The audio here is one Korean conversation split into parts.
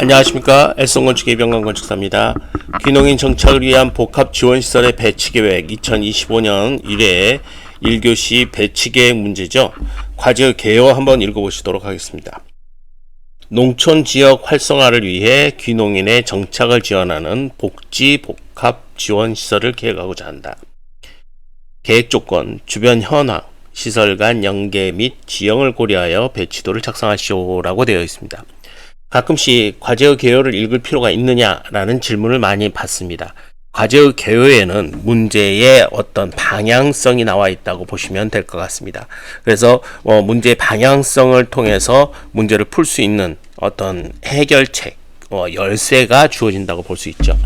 안녕하십니까. 엘성건축의 병강건축사입니다. 귀농인 정착을 위한 복합지원시설의 배치계획 2025년 1회 1교시 배치계획 문제죠. 과제 개요 한번 읽어보시도록 하겠습니다. 농촌지역 활성화를 위해 귀농인의 정착을 지원하는 복지 복합지원시설을 계획하고자 한다. 계획조건, 주변 현황, 시설 간 연계 및 지형을 고려하여 배치도를 작성하시오라고 되어 있습니다. 가끔씩 과제의 개요를 읽을 필요가 있느냐라는 질문을 많이 받습니다. 과제의 개요에는 문제의 어떤 방향성이 나와 있다고 보시면 될 것 같습니다. 그래서 문제의 방향성을 통해서 문제를 풀 수 있는 어떤 해결책, 열쇠가 주어진다고 볼 수 있죠.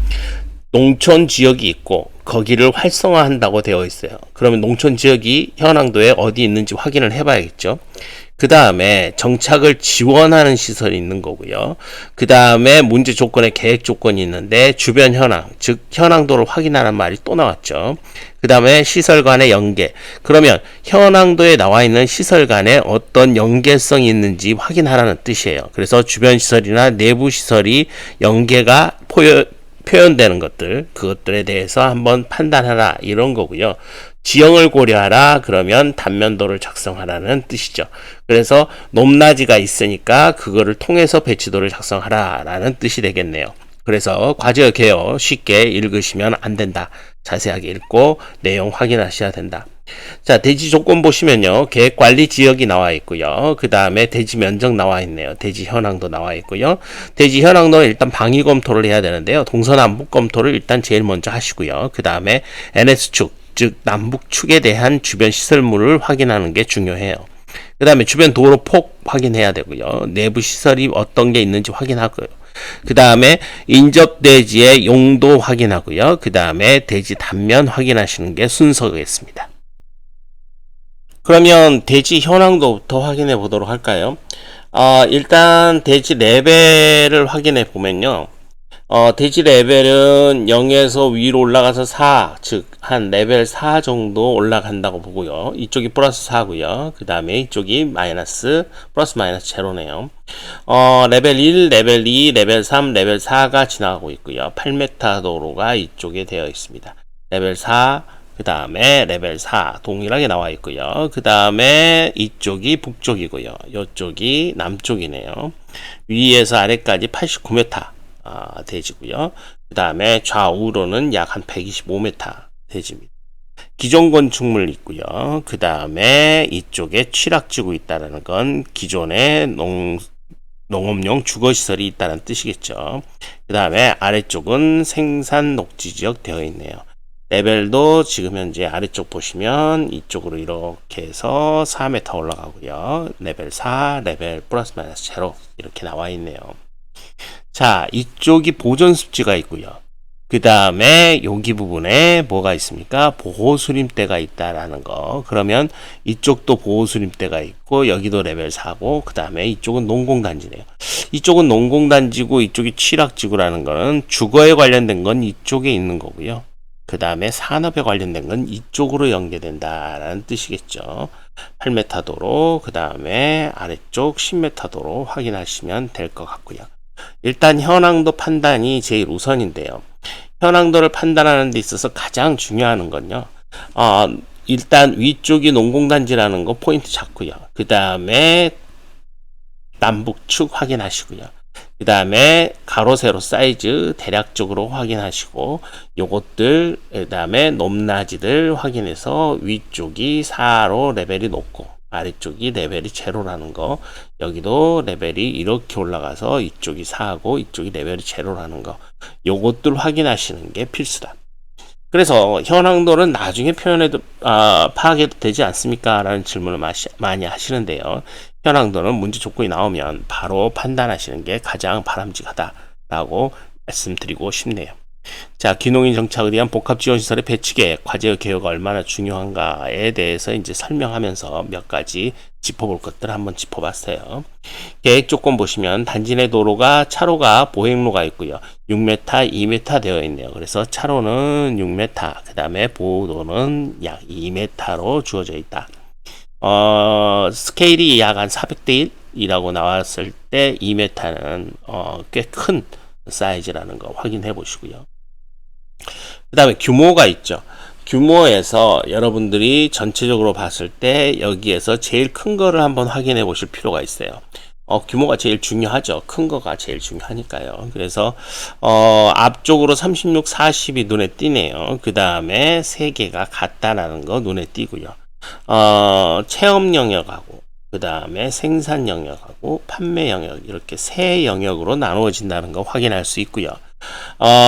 농촌 지역이 있고 거기를 활성화한다고 되어 있어요. 그러면 농촌 지역이 현황도에 어디 있는지 확인을 해봐야겠죠. 그 다음에 정착을 지원하는 시설이 있는 거고요. 그 다음에 문제 조건에 계획 조건이 있는데 주변 현황, 즉 현황도를 확인하는 말이 또 나왔죠. 그 다음에 시설 간의 연계. 그러면 현황도에 나와 있는 시설 간에 어떤 연계성이 있는지 확인하라는 뜻이에요. 그래서 주변 시설이나 내부 시설이 연계가 표현되는 것들, 그것들에 대해서 한번 판단하라, 이런 거고요. 지형을 고려하라, 그러면 단면도를 작성하라는 뜻이죠. 그래서 높낮이가 있으니까 그거를 통해서 배치도를 작성하라 라는 뜻이 되겠네요. 그래서 과제의 개요 쉽게 읽으시면 안 된다. 자세하게 읽고 내용 확인하셔야 된다. 자, 대지 조건 보시면요. 계획관리 지역이 나와 있고요. 그 다음에 대지 면적 나와 있네요. 대지 현황도 나와 있고요. 대지 현황도는 일단 방위 검토를 해야 되는데요. 동서남북 검토를 일단 제일 먼저 하시고요. 그 다음에 NS축, 즉 남북축에 대한 주변 시설물을 확인하는 게 중요해요. 그 다음에 주변 도로 폭 확인해야 되고요. 내부 시설이 어떤 게 있는지 확인하고요. 그 다음에 인접대지의 용도 확인하고요. 그 다음에 대지 단면 확인하시는 게 순서겠습니다. 그러면 대지 현황도부터 확인해 보도록 할까요? 일단 대지 레벨을 확인해 보면요. 대지 레벨은 0에서 위로 올라가서 4, 즉 한 레벨 4 정도 올라간다고 보고요. 이쪽이 플러스 4고요. 그 다음에 이쪽이 마이너스, 플러스 마이너스 제로네요. 레벨 1, 레벨 2, 레벨 3, 레벨 4가 지나가고 있고요. 8m 도로가 이쪽에 되어 있습니다. 레벨 4, 그 다음에 레벨 4 동일하게 나와 있고요. 그 다음에 이쪽이 북쪽이고요. 이쪽이 남쪽이네요. 위에서 아래까지 89m 대지고요. 그 다음에 좌우로는 약 한 125m 대지입니다. 기존 건축물 있고요. 그 다음에 이쪽에 취락지구 있다는 건 기존의 농업용 주거시설이 있다는 뜻이겠죠. 그 다음에 아래쪽은 생산 녹지지역 되어 있네요. 레벨도 지금 현재 아래쪽 보시면 이쪽으로 이렇게 해서 4m 올라가고요. 레벨 4, 레벨 플러스 마이너스 제로 이렇게 나와 있네요. 자, 이쪽이 보존습지가 있고요. 그 다음에 여기 부분에 뭐가 있습니까? 보호수림대가 있다라는 거. 그러면 이쪽도 보호수림대가 있고 여기도 레벨 4고 그 다음에 이쪽은 농공단지네요. 이쪽은 농공단지고 이쪽이 취락지구라는 거는 주거에 관련된 건 이쪽에 있는 거고요. 그 다음에 산업에 관련된 건 이쪽으로 연계된다라는 뜻이겠죠. 8m 도로, 그 다음에 아래쪽 10m 도로 확인하시면 될 것 같고요. 일단 현황도 판단이 제일 우선인데요. 현황도를 판단하는 데 있어서 가장 중요한 건요. 일단 위쪽이 농공단지라는 거 포인트 잡고요. 그 다음에 남북축 확인하시고요. 그 다음에 가로 세로 사이즈 대략적으로 확인하시고 요것들 그 다음에 높낮이들 확인해서 위쪽이 4로 레벨이 높고 아래쪽이 레벨이 제로라는 거, 여기도 레벨이 이렇게 올라가서 이쪽이 4고 이쪽이 레벨이 제로라는 거, 요것들 확인하시는 게 필수다. 그래서 현황도는 나중에 표현해도 파악해도 되지 않습니까? 라는 질문을 많이 하시는데요. 현황도는 문제 조건이 나오면 바로 판단하시는 게 가장 바람직하다라고 말씀드리고 싶네요. 자, 귀농인 정착을 위한 복합지원시설의 배치계획, 과제의 개요가 얼마나 중요한가에 대해서 이제 설명하면서 몇 가지 짚어볼 것들 한번 짚어봤어요. 계획 조건 보시면 단지 내 도로가 차로가 보행로가 있고요. 6m, 2m 되어 있네요. 그래서 차로는 6m, 그 다음에 보도는 약 2m로 주어져 있다. 스케일이 약 한 400대 1 2m이라고 나왔을 때 2m는 꽤 큰 사이즈라는 거 확인해 보시고요. 그 다음에 규모가 있죠. 규모에서 여러분들이 전체적으로 봤을 때 여기에서 제일 큰 거를 한번 확인해 보실 필요가 있어요. 규모가 제일 중요하죠. 큰 거가 제일 중요하니까요. 그래서 앞쪽으로 36, 40이 눈에 띄네요. 그 다음에 3개가 같다라는 거 눈에 띄고요. 체험 영역하고 그 다음에 생산 영역하고 판매 영역 이렇게 세 영역으로 나누어진다는 거 확인할 수 있고요.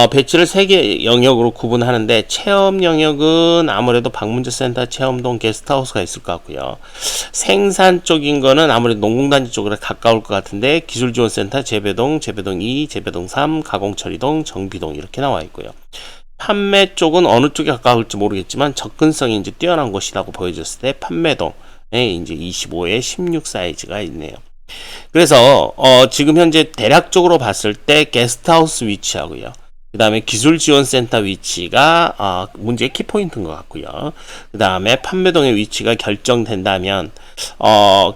배치를 3개 영역으로 구분하는데 체험 영역은 아무래도 방문자 센터, 체험동, 게스트하우스가 있을 것 같고요. 생산 쪽인 거는 아무래도 농공단지 쪽으로 가까울 것 같은데 기술지원센터, 재배동, 재배동 2, 재배동 3, 가공처리동, 정비동 이렇게 나와 있고요. 판매 쪽은 어느 쪽에 가까울지 모르겠지만 접근성이 이제 뛰어난 곳이라고 보여졌을 때 판매동에 이제 25에 16 사이즈가 있네요. 그래서 지금 현재 대략적으로 봤을 때 게스트하우스 위치하고요. 그 다음에 기술지원센터 위치가 문제의 키포인트인 것 같고요. 그 다음에 판매동의 위치가 결정된다면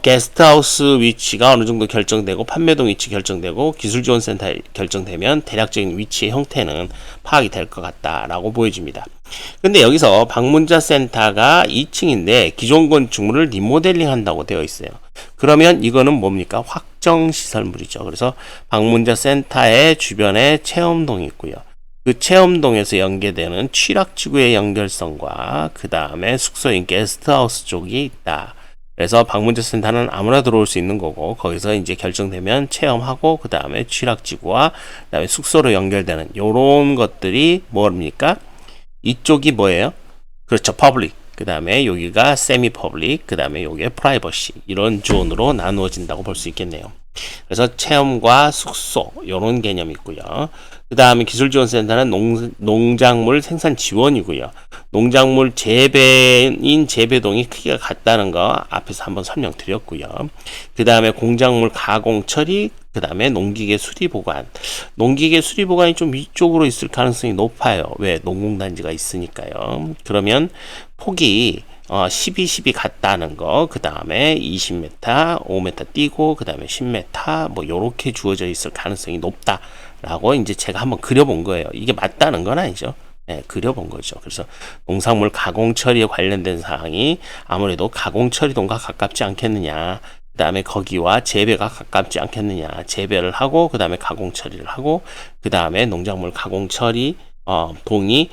게스트하우스 위치가 어느 정도 결정되고 판매동 위치 결정되고 기술지원센터 결정되면 대략적인 위치의 형태는 파악이 될 것 같다라고 보여집니다. 근데 여기서 방문자 센터가 2층인데 기존 건축물을 리모델링 한다고 되어 있어요. 그러면 이거는 뭡니까? 확정 시설물이죠. 그래서 방문자 센터의 주변에 체험동이 있고요. 그 체험동에서 연계되는 취락지구의 연결성과 그 다음에 숙소인 게스트하우스 쪽이 있다. 그래서 방문자 센터는 아무나 들어올 수 있는 거고 거기서 이제 결정되면 체험하고 그 다음에 취락지구와 그 다음에 숙소로 연결되는 요런 것들이 뭡니까? 이쪽이 뭐예요? 그렇죠. 퍼블릭. 그 다음에 여기가 세미 퍼블릭. 그 다음에 요게 프라이버시. 이런 존으로 나누어진다고 볼 수 있겠네요. 그래서 체험과 숙소 요런 개념이 있고요. 그 다음에 기술지원센터는 농작물 생산 지원이고요. 농작물 재배인 재배동이 크기가 같다는 거 앞에서 한번 설명드렸고요. 그 다음에 공작물 가공 처리, 그 다음에 농기계 수리 보관. 농기계 수리 보관이 좀 위쪽으로 있을 가능성이 높아요. 왜? 농공단지가 있으니까요. 그러면 폭이 12, 12 같다는 거, 그 다음에 20m, 5m 띄고, 그 다음에 10m, 뭐, 요렇게 주어져 있을 가능성이 높다라고 이제 제가 한번 그려본 거예요. 이게 맞다는 건 아니죠. 네, 그려본 거죠. 그래서 농산물 가공 처리에 관련된 사항이 아무래도 가공 처리동과 가깝지 않겠느냐. 그 다음에 거기와 재배가 가깝지 않겠느냐. 재배를 하고, 그 다음에 가공 처리를 하고, 그 다음에 농작물 가공 처리, 동이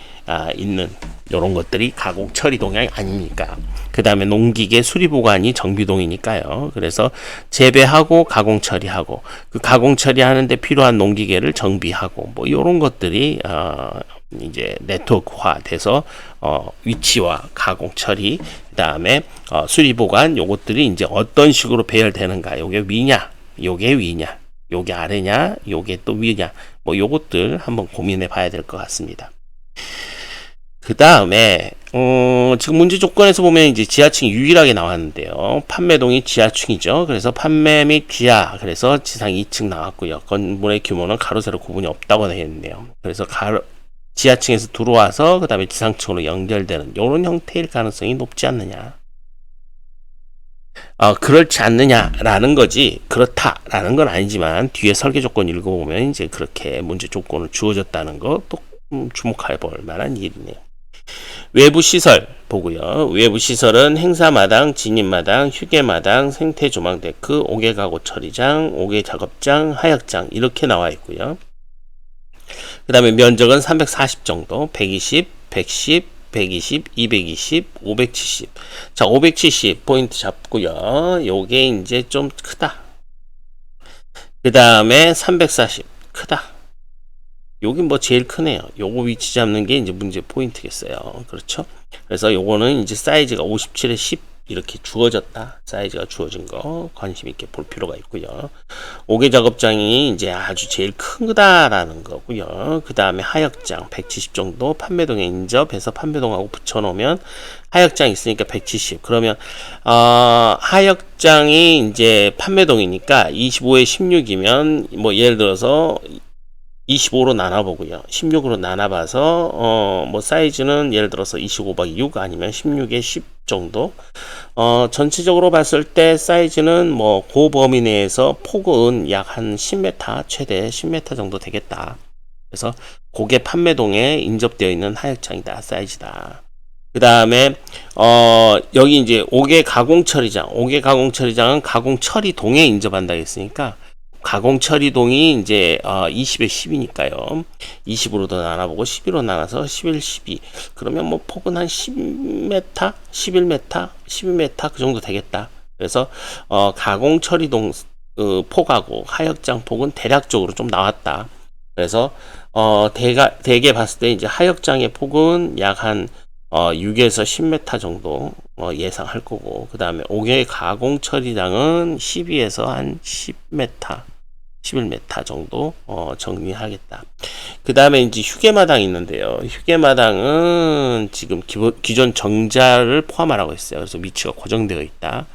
있는 요런 것들이 가공 처리 동이 아닙니까? 그 다음에 농기계 수리 보관이 정비동이니까요. 그래서 재배하고 가공 처리하고 그 가공 처리하는데 필요한 농기계를 정비하고 뭐 요런 것들이 이제 네트워크화 돼서 위치와 가공 처리 그 다음에 수리 보관 요것들이 이제 어떤 식으로 배열되는가. 요게 위냐, 요게 위냐, 요게 아래냐, 요게 또 위냐, 뭐 요것들 한번 고민해 봐야 될 것 같습니다. 그 다음에 지금 문제 조건에서 보면 이제 지하층이 유일하게 나왔는데요. 판매동이 지하층이죠. 그래서 판매 및 지하, 그래서 지상 2층 나왔고요. 건물의 규모는 가로 세로 구분이 없다고 되어 있네요. 그래서 지하층에서 들어와서 그 다음에 지상층으로 연결되는 요런 형태일 가능성이 높지 않느냐. 그렇지 않느냐라는 거지 그렇다라는 건 아니지만 뒤에 설계 조건 읽어보면 이제 그렇게 문제 조건을 주어졌다는 거 또 주목해 볼 만한 일이네요. 외부 시설 보고요. 외부 시설은 행사마당, 진입마당, 휴게마당, 생태조망 데크, 옥외 가구 처리장, 옥외 작업장, 하역장 이렇게 나와 있고요. 그 다음에 면적은 340 정도, 120, 110, 120, 220, 570. 자, 570 포인트 잡고요. 요게 이제 좀 크다. 그 다음에 340 크다. 여기 뭐 제일 크네요. 요거 위치 잡는 게 이제 문제 포인트겠어요. 그렇죠? 그래서 요거는 이제 사이즈가 57에 10 이렇게 주어졌다. 사이즈가 주어진 거 관심 있게 볼 필요가 있고요. 옥외 작업장이 이제 아주 제일 크다라는 거고요. 그 다음에 하역장 170 정도 판매동에 인접해서 판매동하고 붙여놓으면 하역장 있으니까 170. 그러면 하역장이 이제 판매동이니까 25에 16이면 뭐 예를 들어서 25로 나눠보고요. 16으로 나눠봐서 뭐 사이즈는 예를 들어서 25 곱하기 6 아니면 16에 10 정도. 전체적으로 봤을 때 사이즈는 뭐 그 범위 내에서 폭은 약 한 10m, 최대 10m 정도 되겠다. 그래서 고개 판매동에 인접되어 있는 하역장이다, 사이즈다. 그 다음에 여기 이제 5개 가공 처리장, 5개 가공 처리장은 가공 처리동에 인접한다 했으니까 가공 처리동이 이제 20에 10이니까요. 20으로도 나눠보고 11로 나눠서 11, 12. 그러면 뭐 폭은 한 10m, 11m, 12m 그 정도 되겠다. 그래서 가공 처리동 폭하고 하역장 폭은 대략적으로 좀 나왔다. 그래서 대개 봤을 때 이제 하역장의 폭은 약 한 6에서 10m 정도 예상할 거고, 그 다음에 5개 가공 처리장은 12에서 한 10m, 11m 정도 정리하겠다. 그 다음에 이제 휴게마당이 있는데요. 휴게마당은 지금 기존 정자를 포함하라고 했어요. 그래서 위치가 고정되어 있다.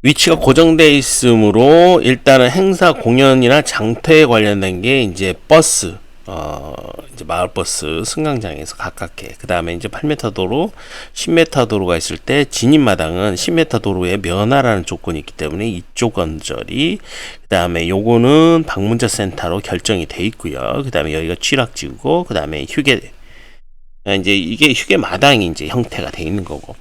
위치가 고정되어 있으므로 일단은 행사 공연이나 장터에 관련된 게 이제 버스, 이제 마을버스 승강장에서 가깝게, 그 다음에 이제 8m 도로, 10m 도로가 있을 때 진입마당은 10m 도로에 면하라는 조건이 있기 때문에 이쪽 언저리, 그 다음에 요거는 방문자 센터로 결정이 돼 있고요. 그 다음에 여기가 취락지구고, 그 다음에 이제 이게 휴게 마당이 이제 형태가 돼 있는 거고,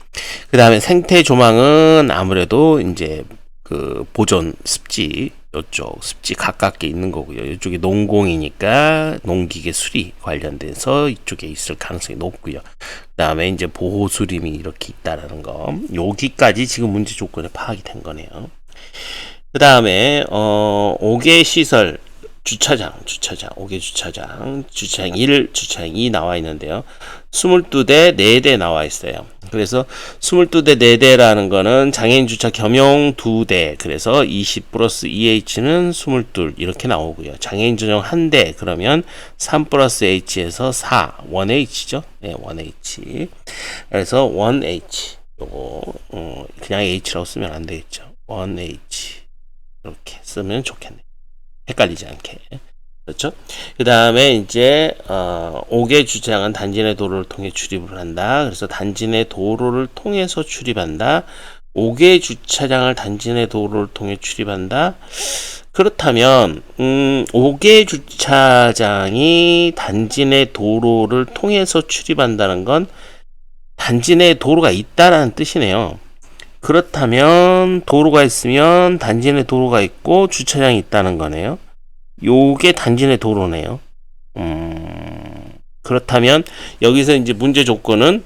그 다음에 생태 조망은 아무래도 이제 그 보존 습지, 이쪽 습지 가깝게 있는 거고요. 이쪽이 농공이니까 농기계 수리 관련돼서 이쪽에 있을 가능성이 높고요. 그 다음에 이제 보호 수림이 이렇게 있다라는 거, 여기까지 지금 문제 조건에 파악이 된 거네요. 그 다음에 5개 시설 주차장, 5개 주차장 1, 주차장 2 나와 있는데요. 22대 4대 나와 있어요. 그래서 22대 4대라는 거는 장애인 주차 겸용 2대, 그래서 20 플러스 2H는 22 이렇게 나오고요. 장애인 전용 1대 그러면 3 플러스 H에서 4, 1H죠. 네, 1H. 그래서 1H. 요거 그냥 H라고 쓰면 안 되겠죠. 1H. 이렇게 쓰면 좋겠네요. 헷갈리지 않게. 그렇죠? 그 다음에 이제 5개 주차장은 단지 내 도로를 통해 출입을 한다. 그래서 단지 내 도로를 통해서 출입한다. 5개 주차장을 단지 내 도로를 통해 출입한다. 그렇다면 5개 주차장이 단지 내 도로를 통해서 출입한다는 건 단지 내 도로가 있다라는 뜻이네요. 그렇다면 도로가 있으면 단지 내 도로가 있고 주차장이 있다는 거네요. 요게 단지 내 도로네요. 그렇다면 여기서 이제 문제 조건은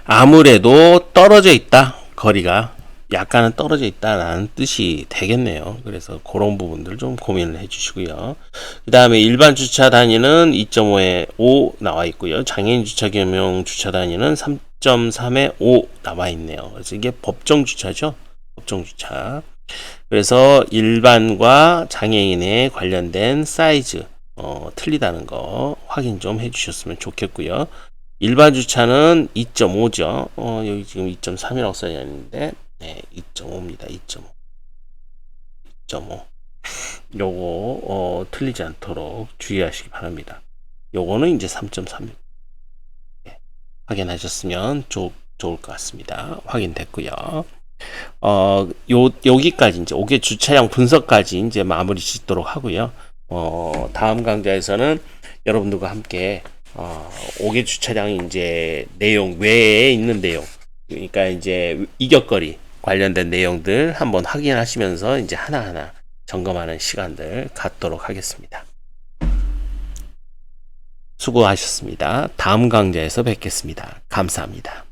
아무래도 떨어져 있다. 거리가 약간은 떨어져 있다라는 뜻이 되겠네요. 그래서 그런 부분들 좀 고민을 해 주시고요. 그 다음에 일반 주차 단위는 2.5에 5 나와 있고요. 장애인 주차 겸용 주차 단위는 3.3에 5 나와 있네요. 그래서 이게 법정 주차죠. 법정 주차. 그래서 일반과 장애인에 관련된 사이즈 틀리다는 거 확인 좀 해주셨으면 좋겠고요. 일반 주차는 2.5죠. 여기 지금 2.3이라고 써야 하는데 네, 2.5입니다. 2.5. 요거 틀리지 않도록 주의하시기 바랍니다. 요거는 이제 3.3. 네, 확인하셨으면 좋을 것 같습니다. 확인됐고요. 여기까지 이제 5개 주차장 분석까지 이제 마무리 짓도록 하고요. 다음 강좌에서는 여러분들과 함께 5개 주차장이 이제 내용 외에 있는 내용, 그러니까 이제 이격거리 관련된 내용들 한번 확인하시면서 이제 하나하나 점검하는 시간들 갖도록 하겠습니다. 수고하셨습니다. 다음 강좌에서 뵙겠습니다. 감사합니다.